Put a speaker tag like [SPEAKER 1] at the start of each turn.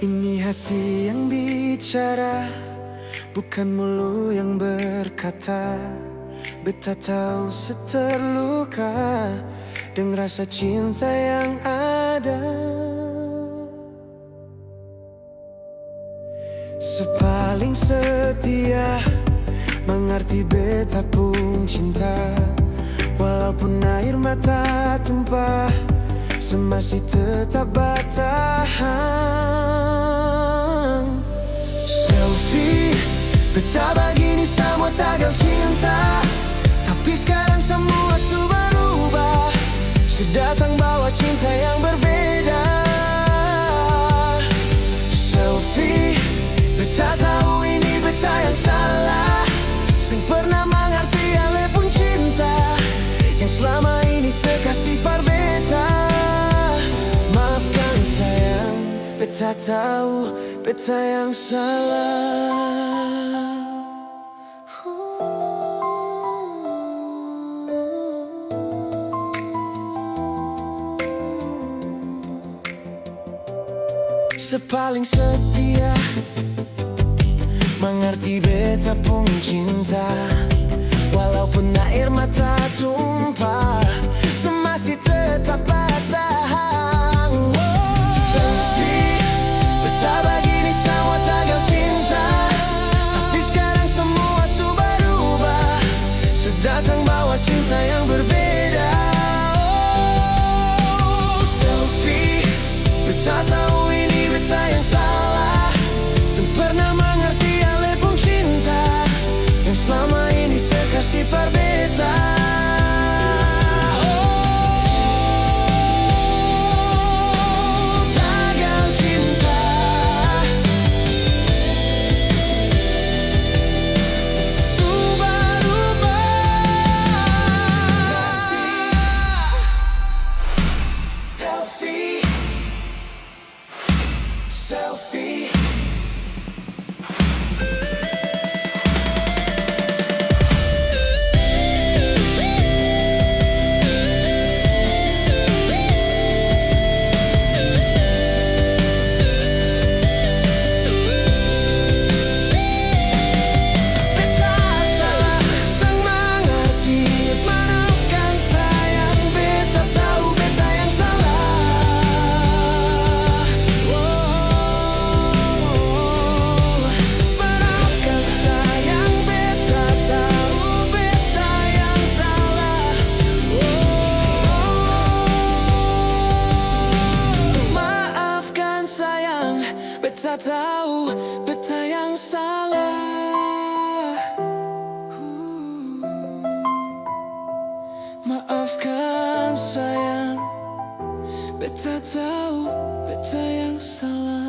[SPEAKER 1] Ini hati yang bicara, bukan mulut yang berkata. Beta tahu seterluka dengan rasa cinta yang ada. Sepaling setia, mengerti beta pun cinta. Walaupun air mata tumpah, masih tetap bertahan. Selfie, beta begini semua tagal cinta. Tapi sekarang semua sudah berubah. Sedatang bawa cinta yang berbeda. Selfie, beta tahu ini beta yang salah. Sing pernah mengerti ale pun cinta, yang selama ini sekasih berbeda. Maafkan sayang, beta tahu beta yang salah. Sepaling setia, mengerti beta pun cinta. Walaupun air mata tumpah, masih tetap bertahan. Tapi beta begini semua tagal cinta. Tapi sekarang semua sudah berubah. Sedatang bawa cinta yang berbeda. Selfie, beta tahu ini beta yang salah. Sempurna mengerti ale pun cinta, yang selama ini sekasih berbeda. Tagal cinta, sudah berubah. Selfie, selfie. Beta tahu beta yang salah. Maafkan sayang, beta tahu beta yang salah.